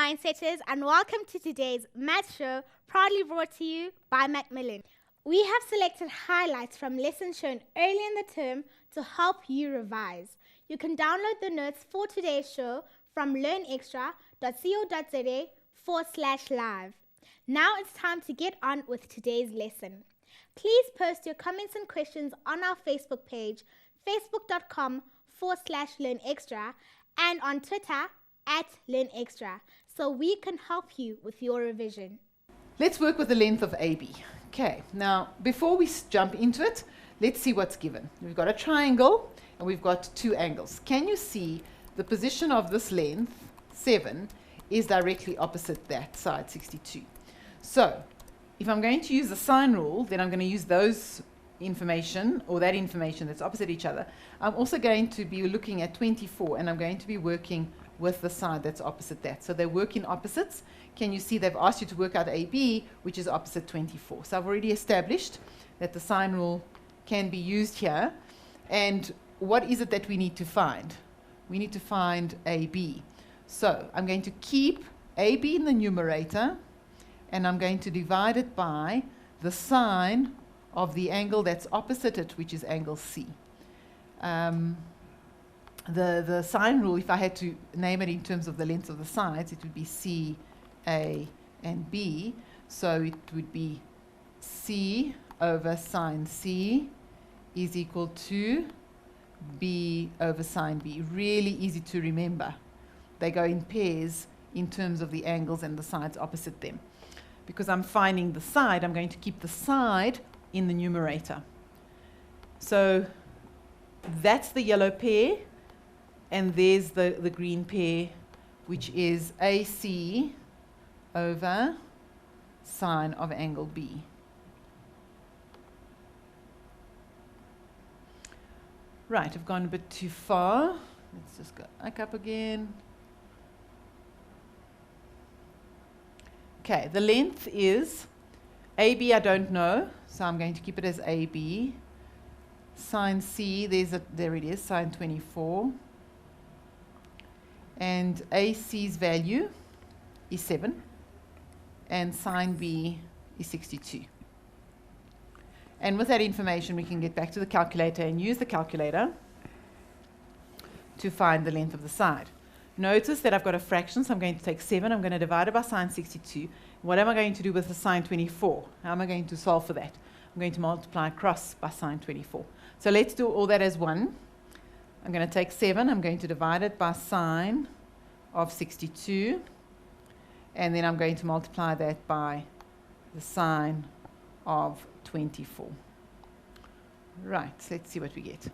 Mindsetters, and welcome to today's Math Show, proudly brought to you by Macmillan. We have selected highlights from lessons shown early in the term to help you revise. You can download the notes for today's show from learnextra.co.za/live. Now it's time to get on with today's lesson. Please post your comments and questions on our Facebook page, facebook.com/learnextra, and on Twitter @learnextra, so we can help you with your revision. Let's work with the length of AB. Okay, now before we jump into it, let's see what's given. We've got a triangle and we've got two angles. Can you see the position of this length, 7, is directly opposite that side, 62. So if I'm going to use the sine rule, then I'm going to use those information, or that information that's opposite each other. I'm also going to be looking at 24, and I'm going to be working with the side that's opposite that. So they work in opposites. Can you see they've asked you to work out AB, which is opposite 24. So I've already established that the sine rule can be used here. And what is it that we need to find? We need to find AB. So I'm going to keep AB in the numerator, and I'm going to divide it by the sine of the angle that's opposite it, which is angle C. The sine rule, if I had to name it in terms of the length of the sides, it would be C, A, and B. So it would be C over sine C is equal to B over sine B. Really easy to remember. They go in pairs in terms of the angles and the sides opposite them. Because I'm finding the side, I'm going to keep the side in the numerator. So that's the yellow pair. And there's the green pair, which is AC over sine of angle B. Right, I've gone a bit too far. Let's just go back up again. Okay, the length is AB, I don't know, so I'm going to keep it as AB. Sine C, there it is, sine 24. And AC's value is 7, and sine B is 62. And with that information, we can get back to the calculator and use the calculator to find the length of the side. Notice that I've got a fraction, so I'm going to take 7, I'm going to divide it by sine 62. What am I going to do with the sine 24? How am I going to solve for that? I'm going to multiply across by sine 24. So let's do all that as 1. I'm going to take 7, I'm going to divide it by sine of 62, and then I'm going to multiply that by the sine of 24. Right, so let's see what we get.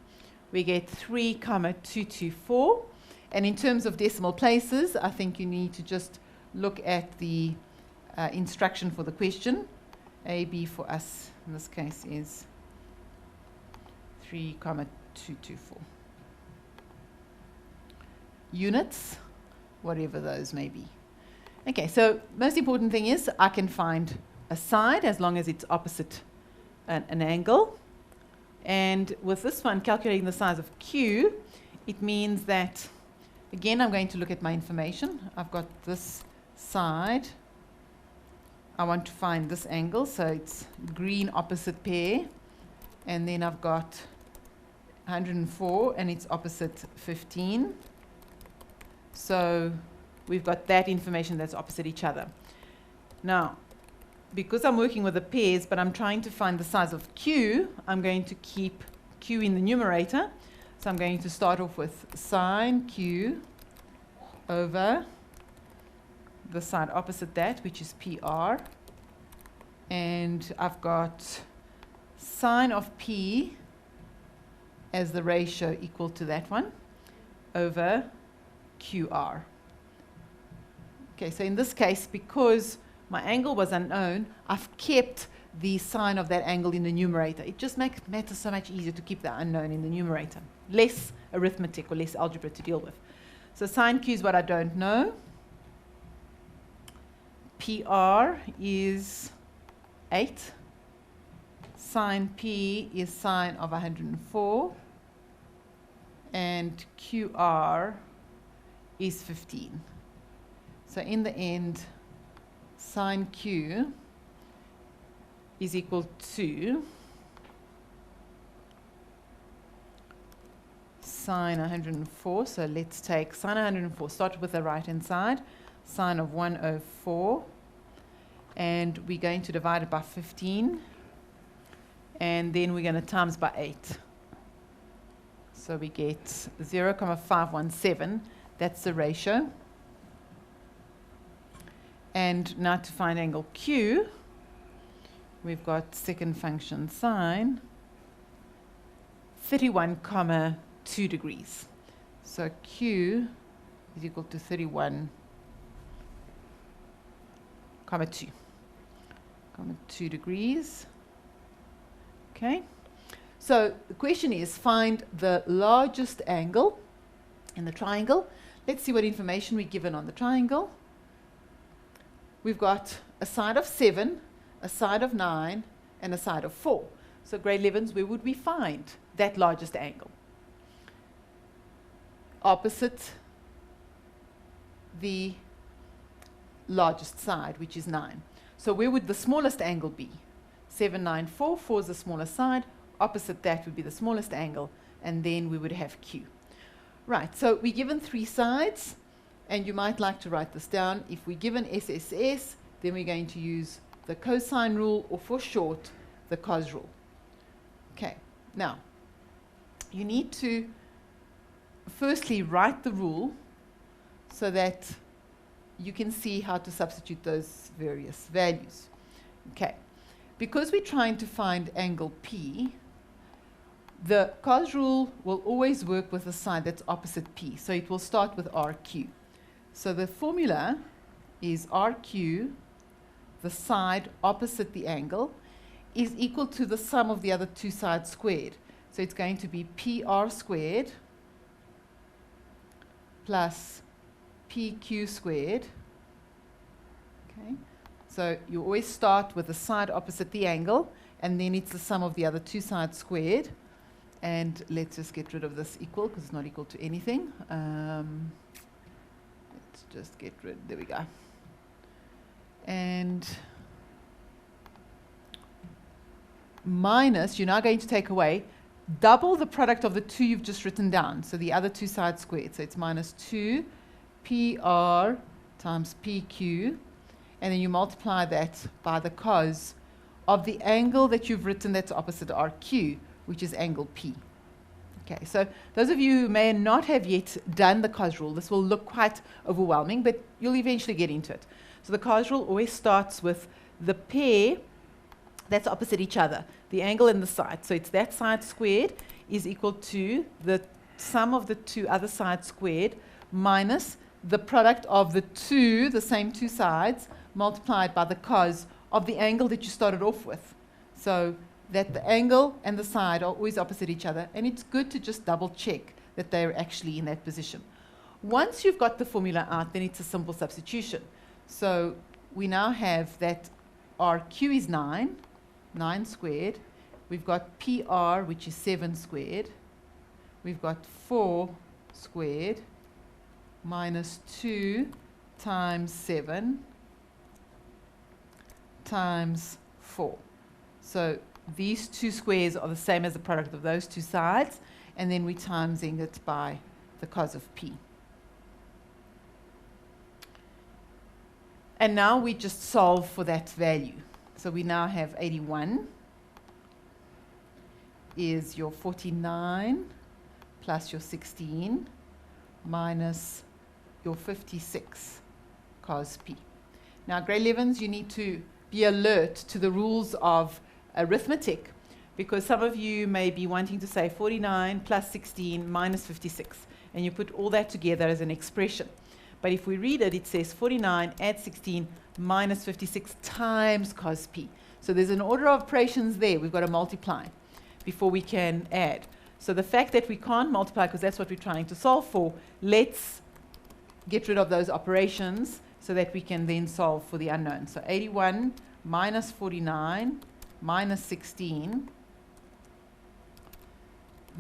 We get 3,224, and in terms of decimal places, I think you need to just look at the instruction for the question. AB for us in this case is 3,224. Units, whatever those may be. Okay, so most important thing is I can find a side as long as it's opposite an angle. And with this one, calculating the size of Q, it means that, again, I'm going to look at my information. I've got this side. I want to find this angle, so it's green opposite pair. And then I've got 104, and it's opposite 15. So we've got that information that's opposite each other. Now, because I'm working with the pairs, but I'm trying to find the size of Q, I'm going to keep Q in the numerator. So I'm going to start off with sine Q over the side opposite that, which is PR. And I've got sine of P as the ratio equal to that one over QR. Okay, so in this case, because my angle was unknown, I've kept the sine of that angle in the numerator. It just makes matters so much easier to keep the unknown in the numerator. Less arithmetic or less algebra to deal with. So sine Q is what I don't know. PR is 8. Sine P is sine of 104. And QR is 15. So in the end, sine q is equal to sine 104. So let's take sine 104, start with the right-hand side, sine of 104, and we're going to divide it by 15, and then we're going to times by 8. So we get 0,517. That's the ratio. And now to find angle Q, we've got second function sine 31,2 degrees. So Q is equal to 31,2 degrees. Okay. So the question is, find the largest angle in the triangle. Let's see what information we're given on the triangle. We've got a side of 7, a side of 9, and a side of 4. So grade 11s, where would we find that largest angle? Opposite the largest side, which is 9. So where would the smallest angle be? 7, 9, 4. 4 is the smallest side. Opposite that would be the smallest angle, and then we would have Q. Right, so we're given 3 sides, and you might like to write this down. If we're given SSS, then we're going to use the cosine rule, or for short, the cos rule. Okay, now, you need to firstly write the rule so that you can see how to substitute those various values. Okay, because we're trying to find angle P, the cos rule will always work with the side that's opposite P. So it will start with RQ. So the formula is RQ, the side opposite the angle, is equal to the sum of the other two sides squared. So it's going to be PR squared plus PQ squared. Okay. So you always start with the side opposite the angle, and then it's the sum of the other two sides squared. And let's just get rid of this equal, because it's not equal to anything. Let's just get rid, there we go. And minus, you're now going to take away double the product of the two you've just written down. So the other two sides squared. So it's minus 2 PR times PQ. And then you multiply that by the cos of the angle that you've written that's opposite RQ, which is angle P. Okay, so those of you who may not have yet done the cos rule, this will look quite overwhelming, but you'll eventually get into it. So the cos rule always starts with the pair that's opposite each other, the angle and the side. So it's that side squared is equal to the sum of the two other sides squared minus the product of the two, the same two sides, multiplied by the cos of the angle that you started off with. So that the angle and the side are always opposite each other, and it's good to just double check that they're actually in that position. Once you've got the formula out, then it's a simple substitution. So we now have that RQ is 9 squared. We've got PR, which is 7 squared. We've got 4 squared minus 2 times 7 times 4. So these two squares are the same as the product of those two sides, and then we're timesing it by the cos of P. And now we just solve for that value. So we now have 81 is your 49 plus your 16 minus your 56 cos P. Now, grade 11s, you need to be alert to the rules of arithmetic, because some of you may be wanting to say 49 plus 16 minus 56, and you put all that together as an expression. But if we read it, it says 49 add 16 minus 56 times cos P. So there's an order of operations there. We've got to multiply before we can add. So the fact that we can't multiply, because that's what we're trying to solve for, let's get rid of those operations so that we can then solve for the unknown. So 81 minus 49 minus 16,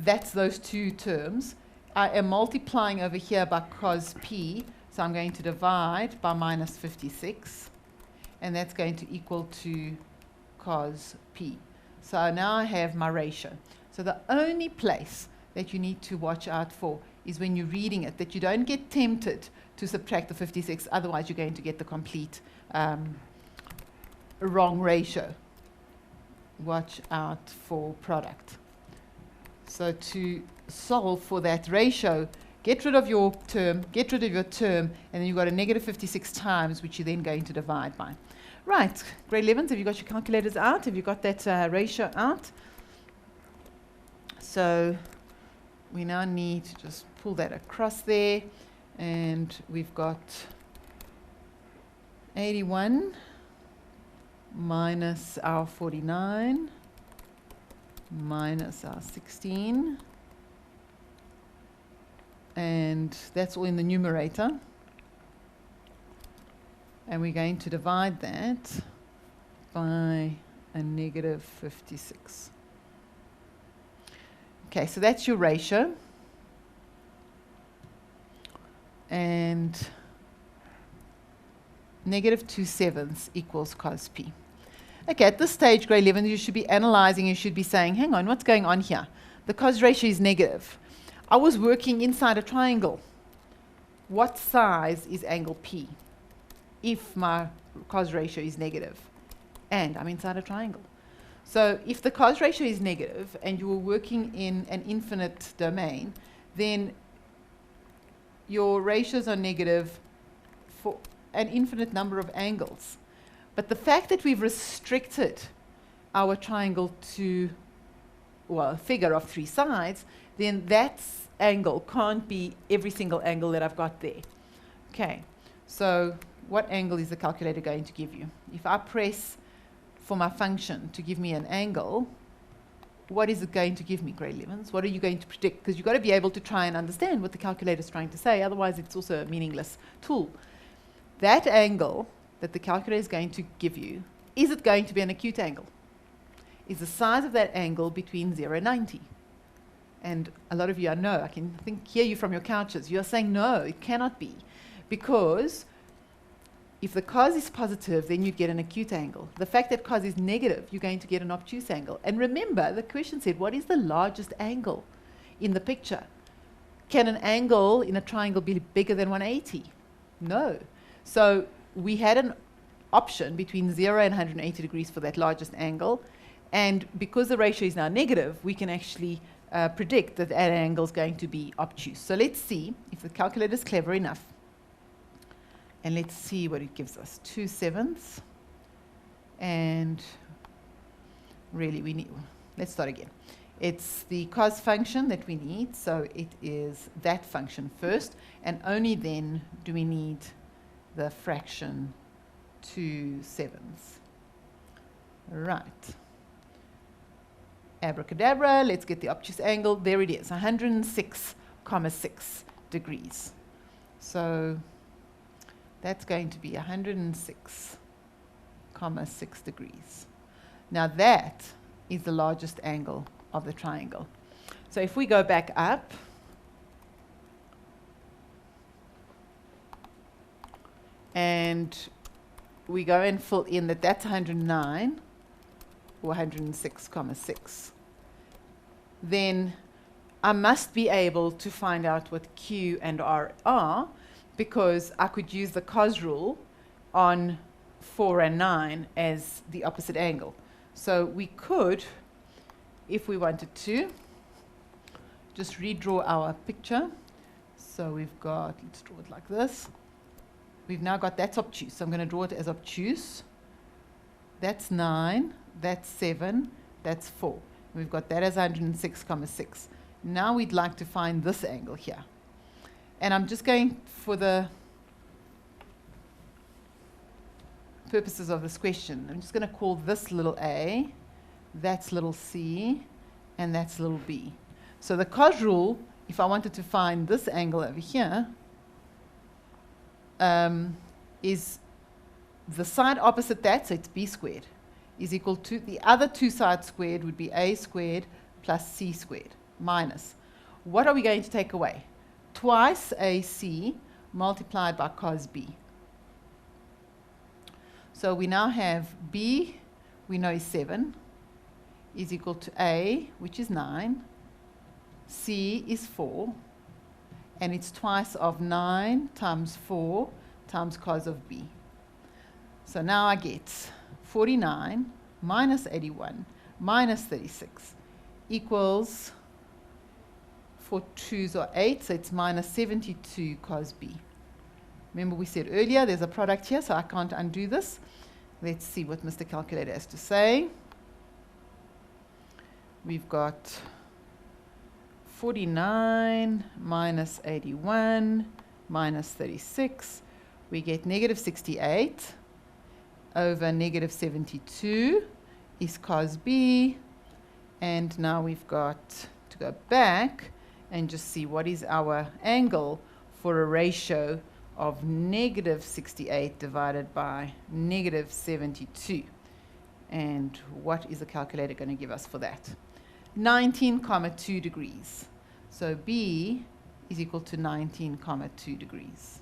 that's those two terms. I am multiplying over here by cos P So I'm going to divide by minus 56, and that's going to equal to cos p. So now I have my ratio. So the only place that you need to watch out for is when you're reading it, that you don't get tempted to subtract the 56, otherwise you're going to get the complete wrong ratio. Watch out for product. So to solve for that ratio, get rid of your term, and then you've got a negative 56 times, which you're then going to divide by. Right, grade 11s, have you got your calculators out? Have you got that ratio out? So we now need to just pull that across there, and we've got 81 minus our 49 minus our 16, and that's all in the numerator, and we're going to divide that by a negative 56. Okay, so that's your ratio, and negative 2/7 equals cos p. Okay, at this stage, grade 11, you should be analyzing, you should be saying, hang on, what's going on here? The cos ratio is negative. I was working inside a triangle. What size is angle P if my cos ratio is negative? And I'm inside a triangle. So if the cos ratio is negative and you were working in an infinite domain, then your ratios are negative for an infinite number of angles. But the fact that we've restricted our triangle to, well, a figure of 3 sides, then that angle can't be every single angle that I've got there. Okay, so what angle is the calculator going to give you? If I press for my function to give me an angle, what is it going to give me, grade 11s? What are you going to predict? Because you've got to be able to try and understand what the calculator is trying to say, otherwise it's also a meaningless tool. That angle that the calculator is going to give you, is it going to be an acute angle? Is the size of that angle between 0 and 90? And a lot of you, I know, I can hear you from your couches. You're saying, no, it cannot be. Because if the cos is positive, then you'd get an acute angle. The fact that cos is negative, you're going to get an obtuse angle. And remember, the question said, what is the largest angle in the picture? Can an angle in a triangle be bigger than 180? No. So we had an option between 0 and 180 degrees for that largest angle. And because the ratio is now negative, we can actually predict that that angle is going to be obtuse. So let's see if the calculator is clever enough. And let's see what it gives us. 2/7. And really we need, let's start again. It's the cos function that we need. So it is that function first. And only then do we need the fraction 2/7. Right. Abracadabra, let's get the obtuse angle. There it is, 106,6 degrees. So that's going to be 106,6 degrees. Now that is the largest angle of the triangle. So if we go back up, and we go and fill in that that's 109, or 106,6, then I must be able to find out what Q and R are, because I could use the cos rule on 4 and 9 as the opposite angle. So we could, if we wanted to, just redraw our picture. So we've got, let's draw it like this. We've now got that's obtuse. So I'm going to draw it as obtuse. That's 9. That's 7, that's 4. We've got that as 106,6. Now we'd like to find this angle here. And I'm just going, for the purposes of this question, I'm just going to call this little a, that's little c, and that's little b. So the cos rule, if I wanted to find this angle over here, is the side opposite that, so it's b squared, is equal to the other two sides squared would be a squared plus c squared minus. What are we going to take away? Twice ac multiplied by cos b. So we now have b, we know is 7, is equal to a, which is 9, c is 4, and it's twice of 9 times 4 times cos of b. So now I get 49 minus 81 minus 36 equals, 4 2s are 8, so it's minus 72 cos b. Remember we said earlier there's a product here, so I can't undo this. Let's see what Mr. Calculator has to say. We've got 49 minus 81 minus 36. We get negative 68 over negative 72 is cos b. And now we've got to go back and just see what is our angle for a ratio of negative 68 divided by negative 72. And what is the calculator going to give us for that? 19,2 degrees. So B is equal to 19,2 degrees.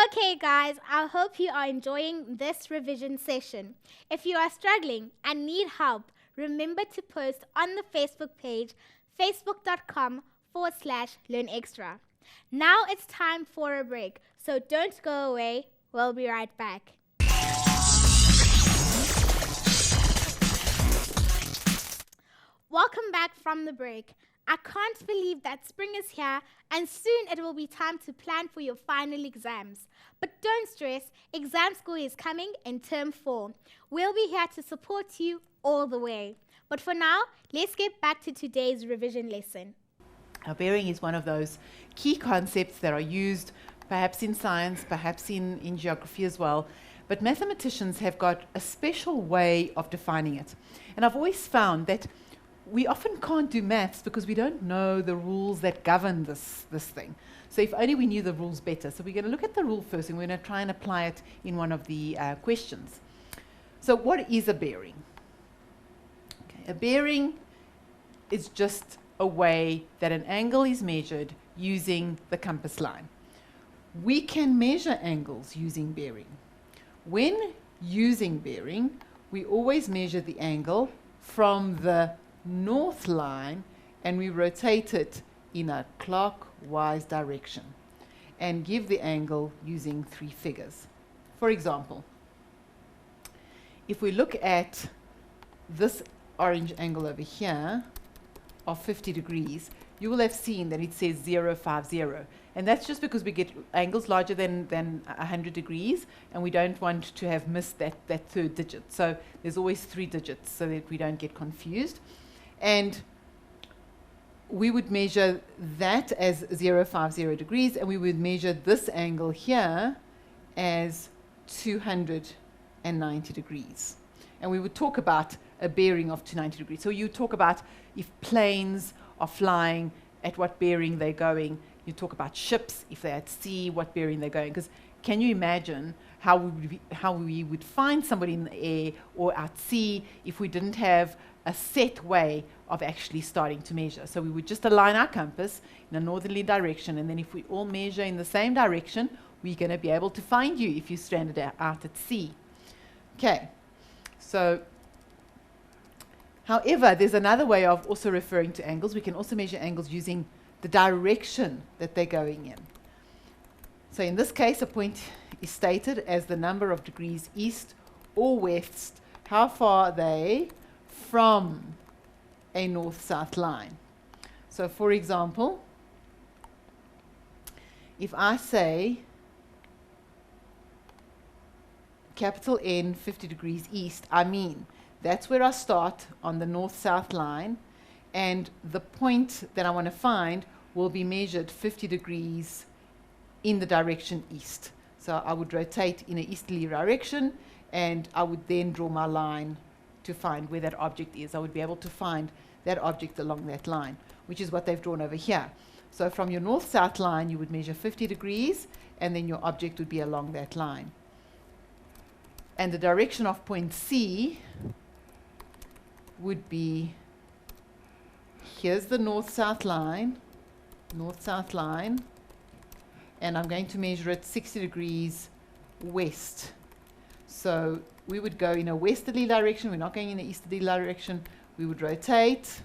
Okay guys, I hope you are enjoying this revision session. If you are struggling and need help, remember to post on the Facebook page, facebook.com/learnextra. Now it's time for a break, so don't go away. We'll be right back. Welcome back from the break. I can't believe that spring is here and soon it will be time to plan for your final exams. But don't stress, exam school is coming in term 4. We'll be here to support you all the way. But for now, let's get back to today's revision lesson. Now, bearing is one of those key concepts that are used perhaps in science, perhaps in geography as well. But mathematicians have got a special way of defining it. And I've always found that we often can't do maths because we don't know the rules that govern this thing. So if only we knew the rules better. So we're going to look at the rule first and we're going to try and apply it in one of the questions. So what is a bearing? Okay, a bearing is just a way that an angle is measured using the compass line. We can measure angles using bearing. When using bearing, we always measure the angle from the north line and we rotate it in a clockwise direction and give the angle using 3 figures. For example, if we look at this orange angle over here of 50 degrees, you will have seen that it says 050, and that's just because we get angles larger than 100 degrees and we don't want to have missed that third digit. So there's always 3 digits so that we don't get confused. And we would measure that as 050 degrees, and we would measure this angle here as 290 degrees. And we would talk about a bearing of 290 degrees. So you talk about if planes are flying, at what bearing they're going. You talk about ships, if they're at sea, what bearing they're going. Because can you imagine how we would find somebody in the air or at sea if we didn't have a set way of actually starting to measure? So we would just align our compass in a northerly direction, and then if we all measure in the same direction, we're going to be able to find you if you're stranded out at sea. Okay, so however, there's another way of also referring to angles. We can also measure angles using the direction that they're going in. So in this case, a point is stated as the number of degrees east or west. How far are they from a north-south line? So for example, if I say capital N 50 degrees east, I mean that's where I start on the north-south line, and the point that I want to find will be measured 50 degrees in the direction east. So I would rotate in an easterly direction, and I would then draw my line to find where that object is. I would be able to find that object along that line, which is what they've drawn over here. So from your north-south line, you would measure 50 degrees, and then your object would be along that line. And the direction of point C would be, here's the north-south line, and I'm going to measure it 60 degrees west. So we would go in a westerly direction. We're not going in the easterly direction. We would rotate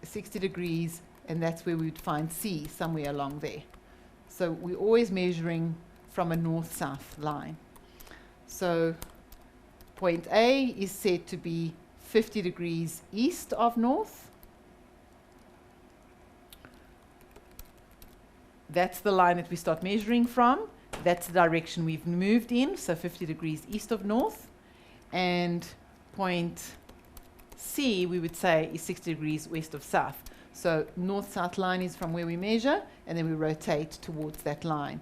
60 degrees, and that's where we would find C, somewhere along there. So we're always measuring from a north-south line. So point A is said to be 50 degrees east of north. That's the line that we start measuring from. That's the direction we've moved in, so 50 degrees east of north. And point C, we would say, is 60 degrees west of south. So north-south line is from where we measure, and then we rotate towards that line,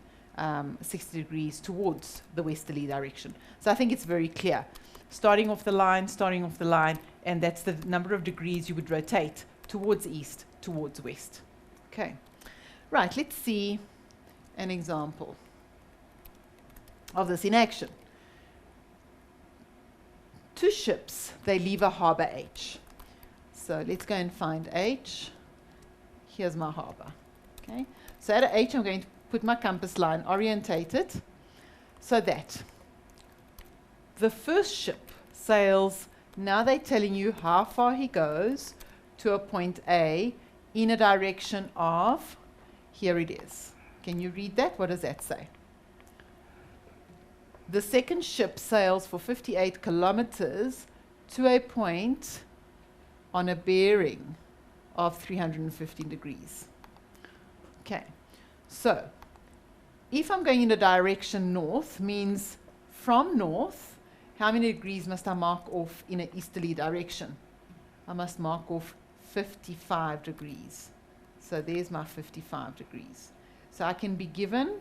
60 degrees towards the westerly direction. So I think it's very clear. Starting off the line, and that's the number of degrees you would rotate towards east, towards west. Okay. Right, let's see an example of this in action. Two ships, they leave a harbor H. So let's go and find H. Here's my harbor. Okay. So at H, I'm going to put my compass line, orientate it, so that the first ship sails, now they're telling you how far he goes to a point A in a direction of, here it is. Can you read that? What does that say? The second ship sails for 58 kilometers to a point on a bearing of 315 degrees. Okay, so if I'm going in the direction north, means from north, how many degrees must I mark off in an easterly direction? I must mark off 55 degrees. So there's my 55 degrees. So I can be given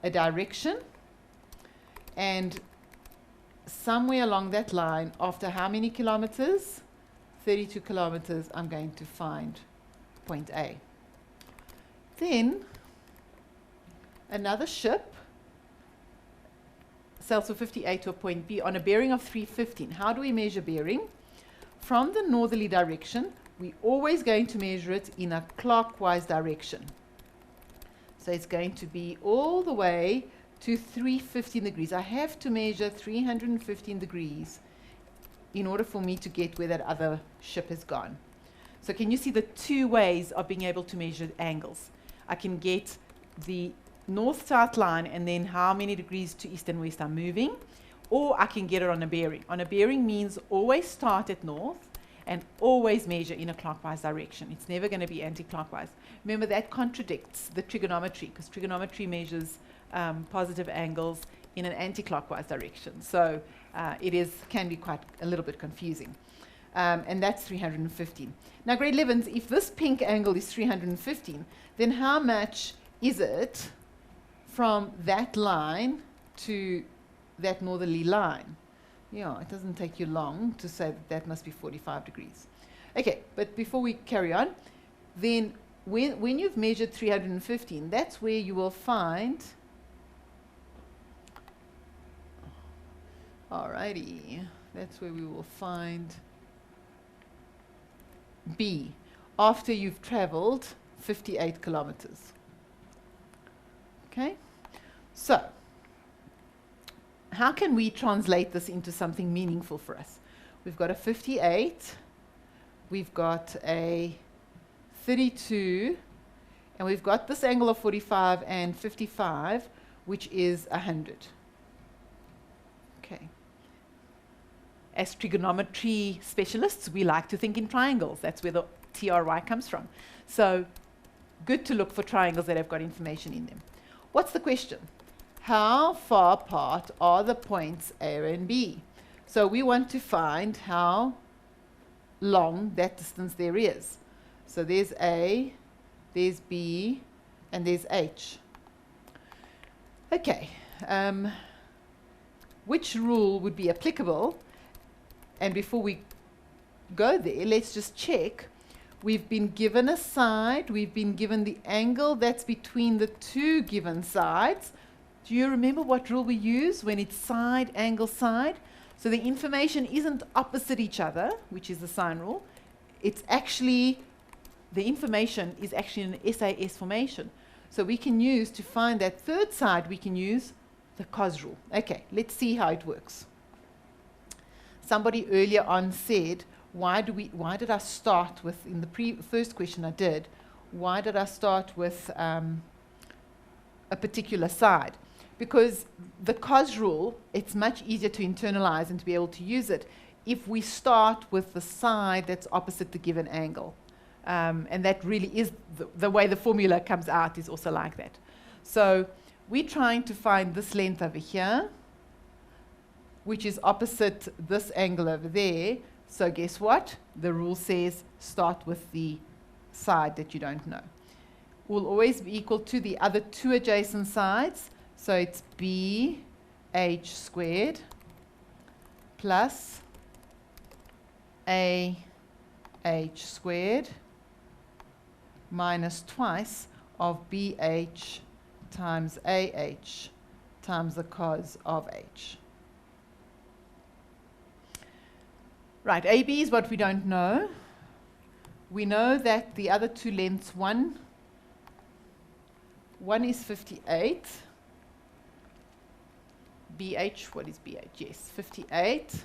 a direction, and somewhere along that line, after how many kilometers? 32 kilometers, I'm going to find point A. Then another ship sails for 58 to a point B on a bearing of 315. How do we measure bearing? From the northerly direction, we're always going to measure it in a clockwise direction. So it's going to be all the way to 315 degrees. I have to measure 315 degrees in order for me to get where that other ship has gone. So can you see the two ways of being able to measure angles? I can get the north-south line and then how many degrees to east and west I'm moving, or I can get it on a bearing. On a bearing means always start at north and always measure in a clockwise direction. It's never going to be anti-clockwise. Remember, that contradicts the trigonometry, because trigonometry measures positive angles in an anti-clockwise direction. So it can be quite a little bit confusing. And that's 315. Now, grade 11s, if this pink angle is 315, then how much is it from that line to that northerly line? Yeah, it doesn't take you long to say that that must be 45 degrees. Okay, but before we carry on, then when you've measured 315, that's where you will find, alrighty, that's where we will find B, after you've traveled 58 kilometers. Okay, so how can we translate this into something meaningful for us? We've got a 58, we've got a 32, and we've got this angle of 45 and 55, which is 100. Okay. As trigonometry specialists, we like to think in triangles. That's where the TRY comes from. So good to look for triangles that have got information in them. What's the question? How far apart are the points A and B? So we want to find how long that distance there is. So there's A, there's B, and there's H. Okay. Which rule would be applicable? And before we go there, let's just check. We've been given a side. We've been given the angle that's between the two given sides. Do you remember what rule we use when it's side, angle, side? So the information isn't opposite each other, which is the sine rule. It's actually, the information is actually in an SAS formation. So we can use, to find that third side, we can use the cos rule. Okay, let's see how it works. Somebody earlier on said, why did I start with, in the first question I did, why did I start with a particular side? Because the cos rule, it's much easier to internalize and to be able to use it if we start with the side that's opposite the given angle. And that really is the way the formula comes out is also like that. So we're trying to find this length over here, which is opposite this angle over there. So guess what? The rule says start with the side that you don't know. Will always be equal to the other two adjacent sides. So it's BH squared plus AH squared minus twice of BH times AH times the cos of H. Right, AB is what we don't know. We know that the other two lengths, one is 58. BH, what is BH? Yes, 58.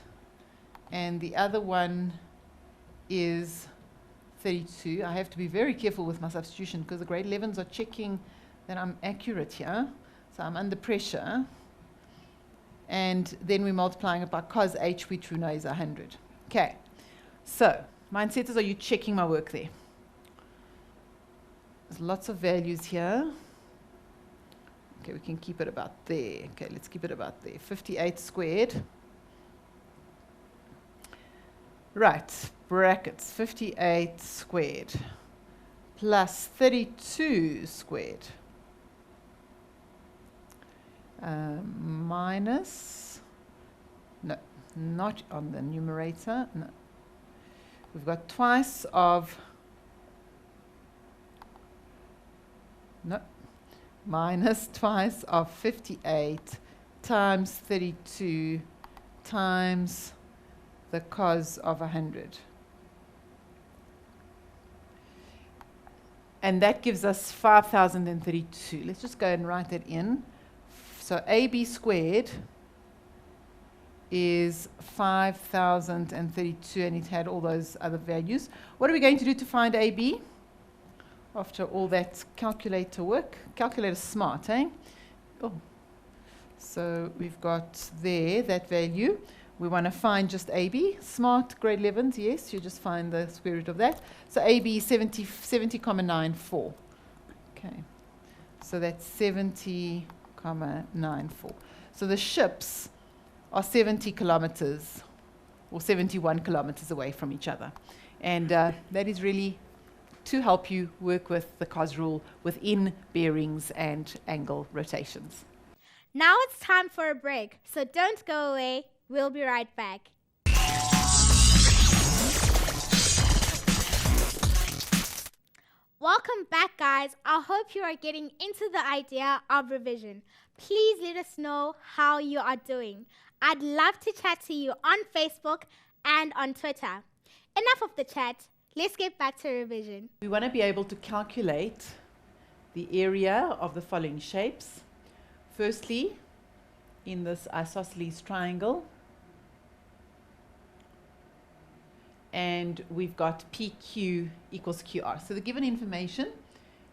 And the other one is 32. I have to be very careful with my substitution because the grade 11s are checking that I'm accurate here. So I'm under pressure. And then we're multiplying it by cos H, which we know is 100. Okay, so mind setters, are you checking my work there? There's lots of values here. Okay, we can keep it about there. Okay, let's keep it about there. 58 squared. Right, brackets, 58 squared plus 32 squared minus, no, not on the numerator, no. We've got twice of, no, minus twice of 58 times 32 times the cos of 100. And that gives us 5,032. Let's just go and write that in. So AB squared is 5,032, and it had all those other values. What are we going to do to find AB? After all that calculator work. Calculator's smart, eh? Oh. So we've got there that value. We want to find just AB. Smart, grade 11s, yes, you just find the square root of that. So AB is 70,94. Okay. So that's 70,94. So the ships are 70 kilometers or 71 kilometers away from each other. And that is really to help you work with the cos rule within bearings and angle rotations. Now it's time for a break, so don't go away. We'll be right back. Welcome back, guys. I hope you are getting into the idea of revision. Please let us know how you are doing. I'd love to chat to you on Facebook and on Twitter. Enough of the chat. Let's get back to revision. We want to be able to calculate the area of the following shapes. Firstly, in this isosceles triangle, and we've got PQ equals QR. So the given information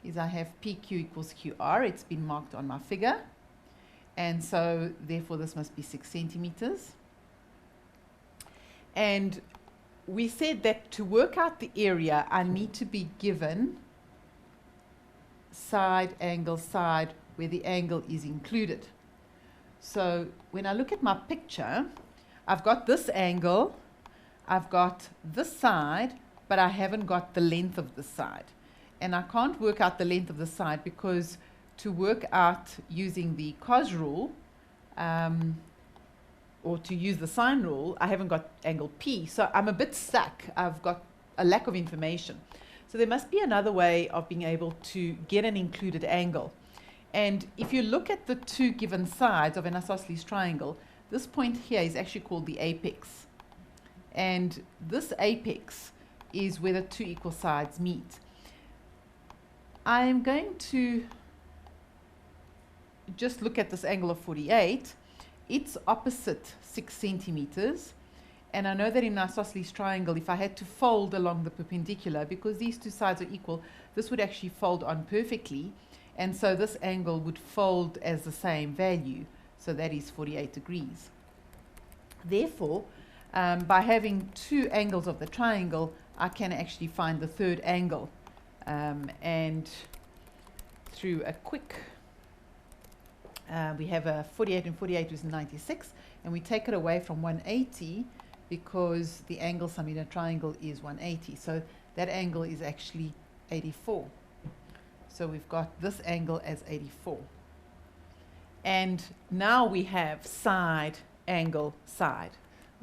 is I have PQ equals QR. It's been marked on my figure. And so therefore this must be 6 centimeters. And we said that to work out the area, I need to be given side, angle, side, where the angle is included. So when I look at my picture, I've got this angle, I've got this side, but I haven't got the length of the side. And I can't work out the length of the side because to work out using the cos rule, or to use the sine rule, I haven't got angle P. So I'm a bit stuck. I've got a lack of information. So there must be another way of being able to get an included angle. And if you look at the two given sides of an isosceles triangle, this point here is actually called the apex. And this apex is where the two equal sides meet. I'm going to just look at this angle of 48, it's opposite 6 centimeters. And I know that in an isosceles triangle, if I had to fold along the perpendicular, because these two sides are equal, this would actually fold on perfectly. And so this angle would fold as the same value. So that is 48 degrees. Therefore, by having two angles of the triangle, I can actually find the third angle. And through a quick, we have a 48 and 48 is 96, and we take it away from 180 because the angle sum in a triangle is 180. So that angle is actually 84. So we've got this angle as 84. And now we have side, angle, side.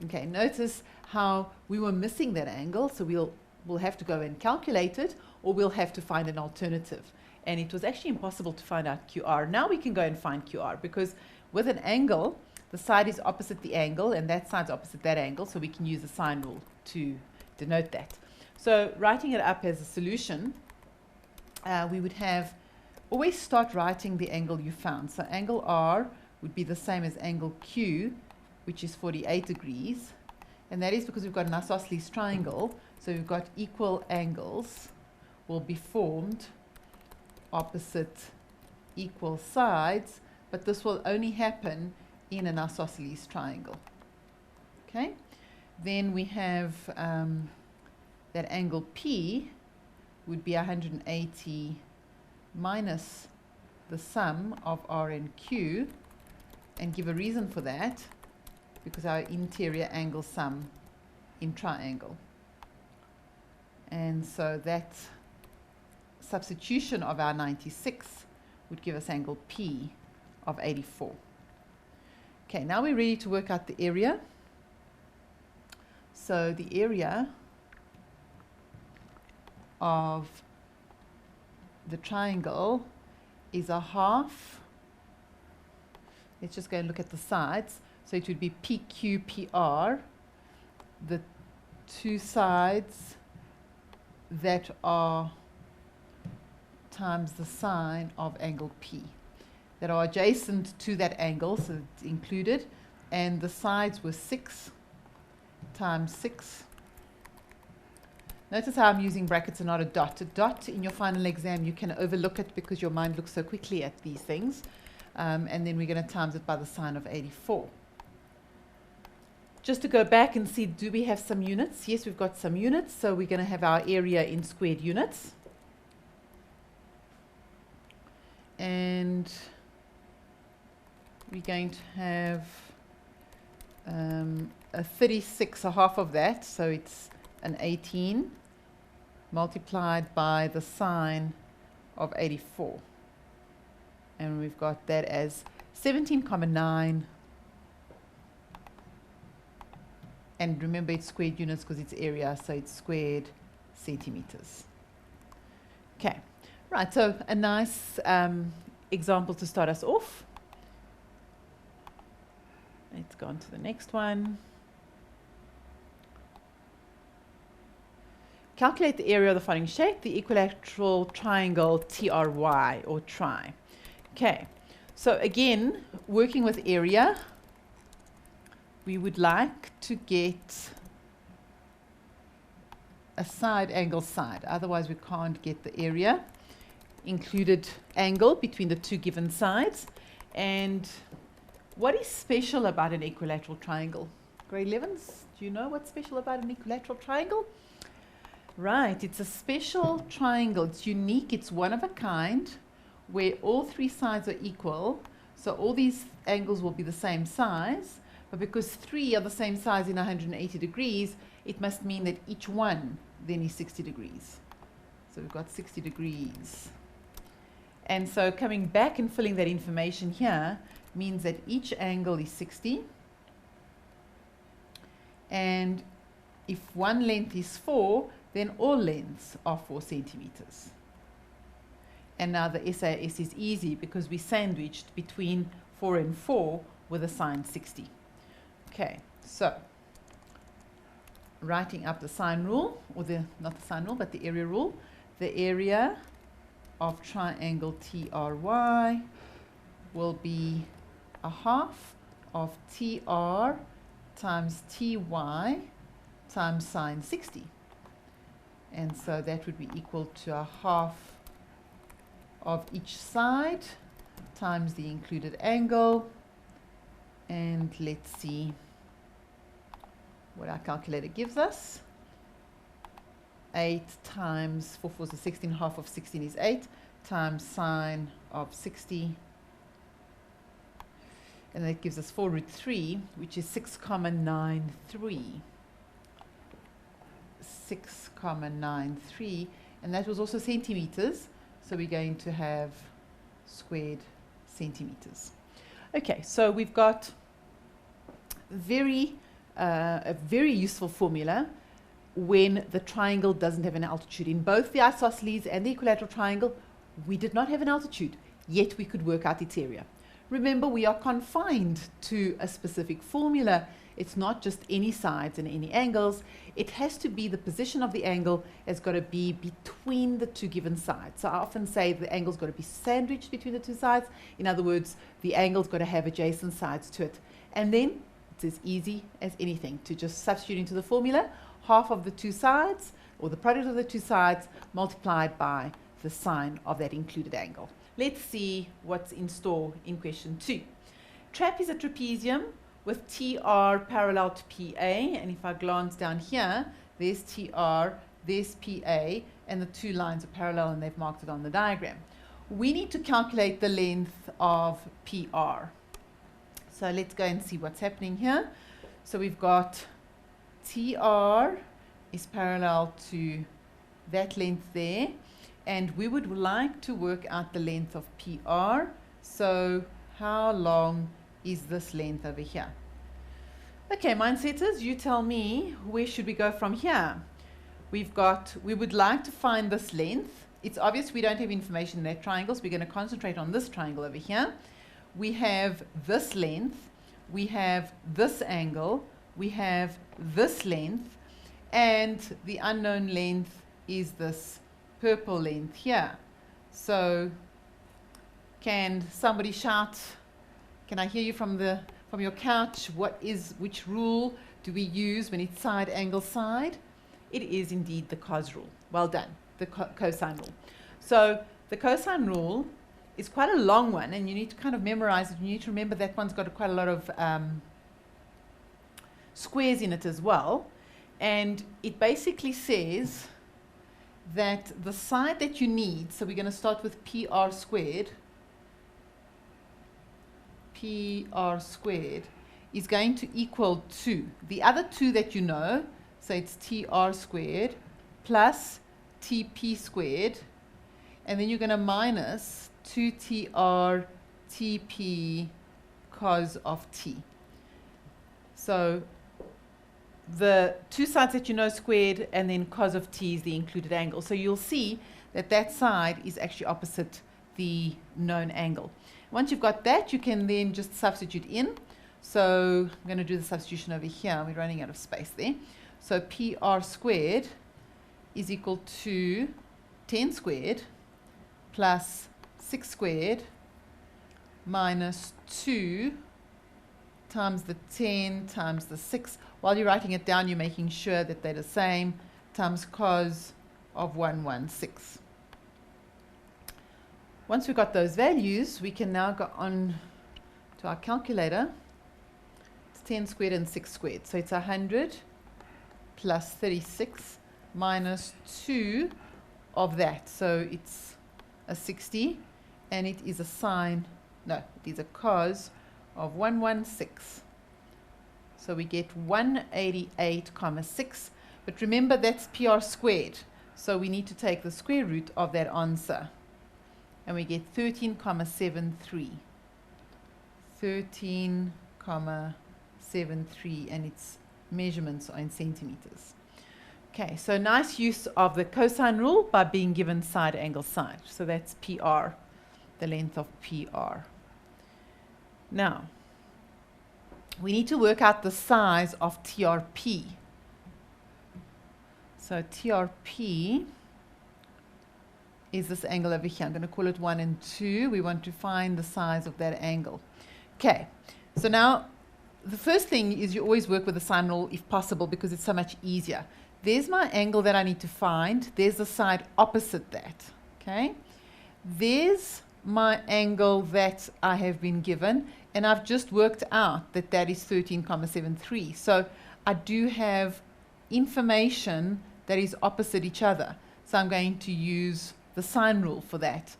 Okay, notice how we were missing that angle, so we'll have to go and calculate it, or we'll have to find an alternative. And it was actually impossible to find out QR. Now we can go and find QR, because with an angle, the side is opposite the angle, and that side's opposite that angle, so we can use the sine rule to denote that. So writing it up as a solution, we would have, always start writing the angle you found. So angle R would be the same as angle Q, which is 48 degrees. And that is because we've got an isosceles triangle, so we've got equal angles will be formed opposite equal sides, but this will only happen in an isosceles triangle. Okay, then we have that angle P would be 180 minus the sum of R and Q, and give a reason for that, because our interior angle sum in triangle. And so that substitution of our 96 would give us angle P of 84. Okay, now we're ready to work out the area. So the area of the triangle is a half. Let's just go and look at the sides. So it would be PQPR, the two sides that are times the sine of angle P, that are adjacent to that angle, so it's included, and the sides were 6 times 6. Notice how I'm using brackets and not a dot. A dot in your final exam, you can overlook it because your mind looks so quickly at these things. And then we're going to times it by the sine of 84. Just to go back and see, do we have some units? Yes, we've got some units. So we're going to have our area in squared units. And we're going to have a 36, a half of that. So it's an 18 multiplied by the sine of 84. And we've got that as 17,9. And remember, it's squared units because it's area, so it's squared centimeters. Okay, right, so a nice example to start us off. Let's go on to the next one. Calculate the area of the following shape, the equilateral triangle TRY, or tri. Okay, so again, working with area, we would like to get a side angle side, otherwise we can't get the area. Included angle between the two given sides. And what is special about an equilateral triangle? Grade 11s, do you know what's special about an equilateral triangle? Right, it's a special triangle. It's unique, it's one of a kind, where all three sides are equal. So all these angles will be the same size, but because three are the same size in 180 degrees, it must mean that each one then is 60 degrees. So we've got 60 degrees. And so coming back and filling that information here means that each angle is 60. And if one length is 4, then all lengths are 4 centimeters. And now the SAS is easy because we sandwiched between 4 and 4 with a sine 60. Okay, so writing up the sine rule, or not the sine rule, but the area rule. The area of triangle TRY will be a half of TR times TY times sine 60. And so that would be equal to a half of each side times the included angle. And let's see what our calculator gives us. 8 times 4 fours is 16, half of 16 is 8, times sine of 60. And that gives us 4 root 3, which is 6,93. 6,93. And that was also centimeters. So we're going to have squared centimeters. Okay, so we've got a very useful formula when the triangle doesn't have an altitude. In both the isosceles and the equilateral triangle, we did not have an altitude, yet we could work out its area. Remember, we are confined to a specific formula. It's not just any sides and any angles. It has to be the position of the angle has got to be between the two given sides. So I often say the angle's got to be sandwiched between the two sides. In other words, the angle's got to have adjacent sides to it. And then it's as easy as anything to just substitute into the formula half of the two sides, or the product of the two sides, multiplied by the sine of that included angle. Let's see what's in store in question 2. Trap is a trapezium with TR parallel to PA, and if I glance down here, there's TR, there's PA, and the two lines are parallel and they've marked it on the diagram. We need to calculate the length of PR. So let's go and see what's happening here. So we've got TR is parallel to that length there, and we would like to work out the length of PR. So how long is this length over here? Okay, mind setters, you tell me, where should we go from here? We would like to find this length. It's obvious we don't have information in that triangle, so we're going to concentrate on this triangle over here. We have this length, we have this angle, we have this length, and the unknown length is this purple length here. So can somebody shout, can I hear you from your couch, which rule do we use when it's side angle side? It is indeed the cos rule. Well done, the cosine rule. So the cosine rule is quite a long one, and you need to kind of memorize it. You need to remember that one's got quite a lot of squares in it as well. And it basically says that the side that you need, so we're going to start with PR squared. PR squared is going to equal 2. The other 2 that you know, so it's TR squared plus TP squared, and then you're going to minus 2TR TP cos of T. So the two sides that you know squared, and then cos of T is the included angle. So you'll see that that side is actually opposite the known angle. Once you've got that, you can then just substitute in. So I'm going to do the substitution over here. We're running out of space there. So PR squared is equal to 10 squared plus 6 squared minus 2 times the 10 times the 6. While you're writing it down, you're making sure that they're the same, times cos of 116. Once we've got those values, we can now go on to our calculator. It's 10 squared and 6 squared. So it's 100 plus 36 minus 2 of that. So it's a 60, and it is a sine, no, it is a cos of 116. So we get 188,6. But remember, that's PR squared. So we need to take the square root of that answer. And we get 13,73. 13,73, and its measurements are in centimeters. Okay, so nice use of the cosine rule by being given side angle side. So that's PR, the length of PR. Now, we need to work out the size of TRP. So TRP is this angle over here. I'm going to call it 1 and 2. We want to find the size of that angle. Okay, so now the first thing is you always work with the sine rule if possible because it's so much easier. There's my angle that I need to find. There's the side opposite that. Okay, there's my angle that I have been given, and I've just worked out that that is 13,73. So I do have information that is opposite each other. So I'm going to use the sine rule for that.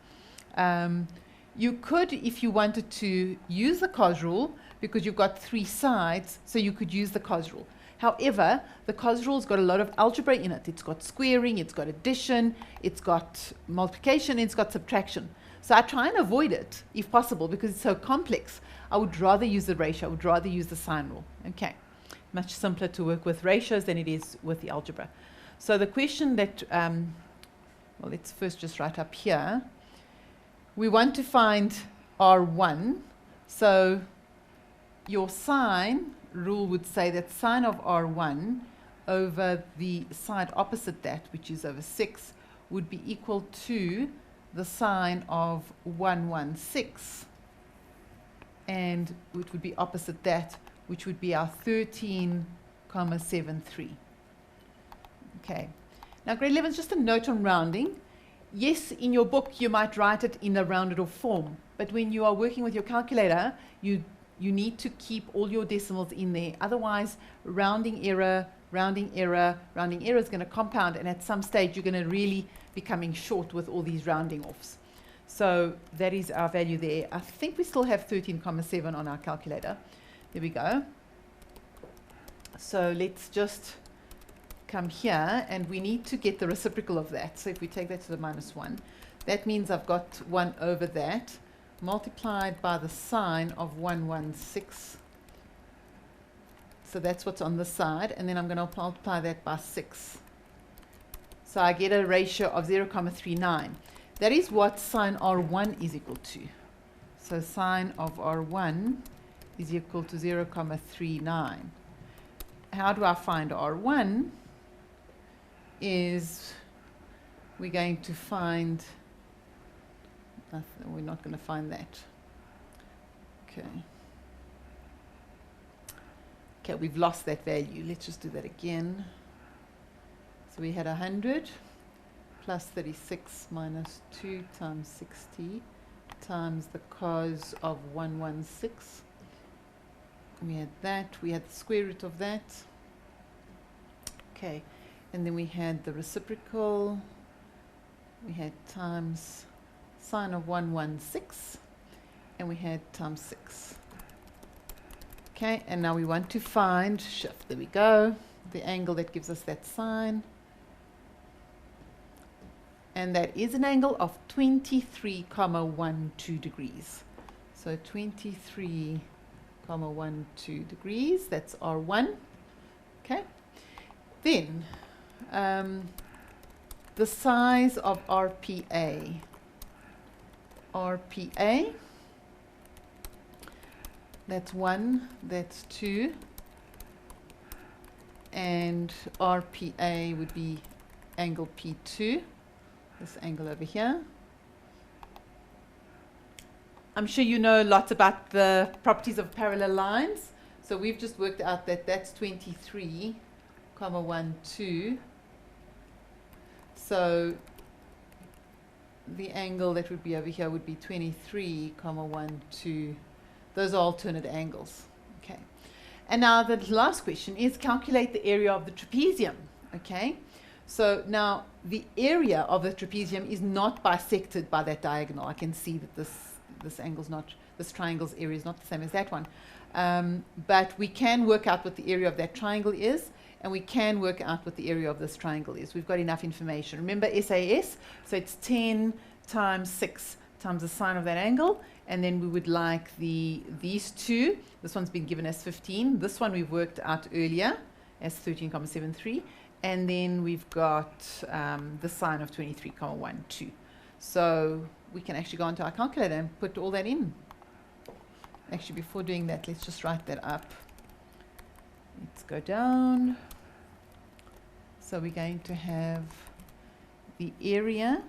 You could, if you wanted to, use the cos rule because you've got 3 sides, so you could use the cos rule. However, the cos rule's got a lot of algebra in it. It's got squaring, it's got addition, it's got multiplication, it's got subtraction. So I try and avoid it if possible because it's so complex. I would rather use the ratio. I would rather use the sine rule. Okay, much simpler to work with ratios than it is with the algebra. So the question that, well, let's first just write up here. We want to find R1. So your sine rule would say that sine of R1 over the side opposite that, which is over 6, would be equal to the sine of 116, and it would be opposite that, which would be our 13,73. Okay. Now, grade 11 is just a note on rounding. Yes, in your book, you might write it in a rounded off form, but when you are working with your calculator, you need to keep all your decimals in there. Otherwise, rounding error is going to compound, and at some stage, you're going to really be coming short with all these rounding offs. So that is our value there. I think we still have 13,7 on our calculator. There we go. So let's just come here, and we need to get the reciprocal of that. So if we take that to the -1, that means I've got 1 over that multiplied by the sine of 116. So that's what's on the side, and then I'm going to multiply that by 6. So I get a ratio of 0,39. That is what sine R1 is equal to. So sine of R1 is equal to 0,39. How do I find R1? Is we're going to find, we're not going to find that. Okay. Okay, we've lost that value. Let's just do that again. So we had 100 plus 36 minus 2 times 60 times the cos of 116. We had that. We had the square root of that. Okay. And then we had the reciprocal. We had times sine of 116. And we had times 6. Okay, and now we want to find, shift, there we go, the angle that gives us that sine. And that is an angle of 23,12 degrees. So 23,12 degrees, that's R1. Okay, then the size of RPA. RPA, that's 1, that's 2, and RPA would be angle P2, this angle over here. I'm sure you know lots about the properties of parallel lines. So we've just worked out that that's 23,12. So the angle that would be over here would be 23,12. Those are alternate angles. Okay. And now the last question is calculate the area of the trapezium. Okay. So now the area of the trapezium is not bisected by that diagonal. I can see that this angle's not, this triangle's area is not the same as that one. But we can work out what the area of that triangle is, and we can work out what the area of this triangle is. We've got enough information. Remember SAS, so it's 10 times 6 times the sine of that angle, and then we would like these two. This one's been given as 15. This one we've worked out earlier as 13,73, and then we've got the sine of 23,12. So we can actually go onto our calculator and put all that in. Actually, before doing that, let's just write that up. Let's go down. So we're going to have the area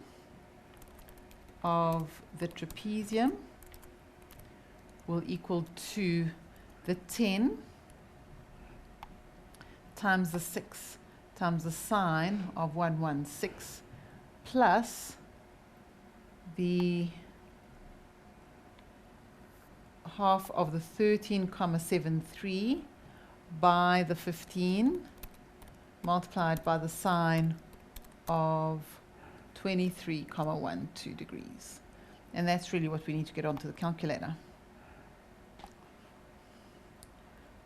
of the trapezium will equal to the 10 times the 6 times the sine of 116 plus the half of the 13,73 by the 15 multiplied by the sine of 23,12 degrees. And that's really what we need to get onto the calculator.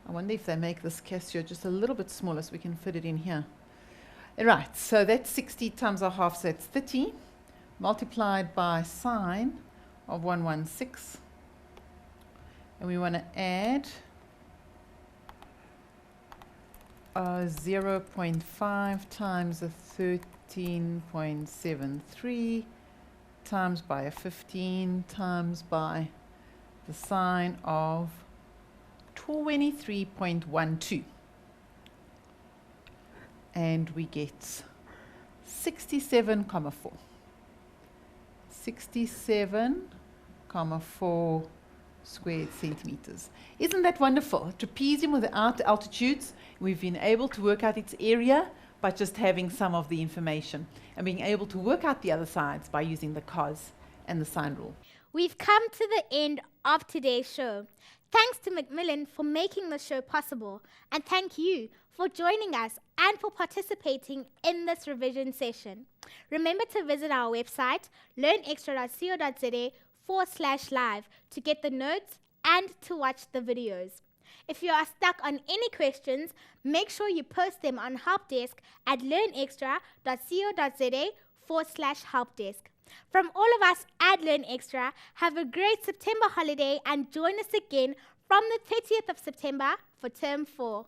I wonder if they make this Casio just a little bit smaller so we can fit it in here. Right, so that's 60 times a half, so that's 30, multiplied by sine of 116. And we want to add 0.5 times a 13.73 times by a 15 times by the sine of 23.12. And we get 67,4. 67,4 squared centimeters. Isn't that wonderful? Trapezium without altitudes. We've been able to work out its area by just having some of the information and being able to work out the other sides by using the cos and the sine rule. We've come to the end of today's show. Thanks to Macmillan for making the show possible, and thank you for joining us and for participating in this revision session. Remember to visit our website, learnextra.co.za/live to get the notes and to watch the videos. If you are stuck on any questions, make sure you post them on Helpdesk at learnextra.co.za/helpdesk. From all of us at Learn Extra, have a great September holiday and join us again from the 30th of September for Term 4.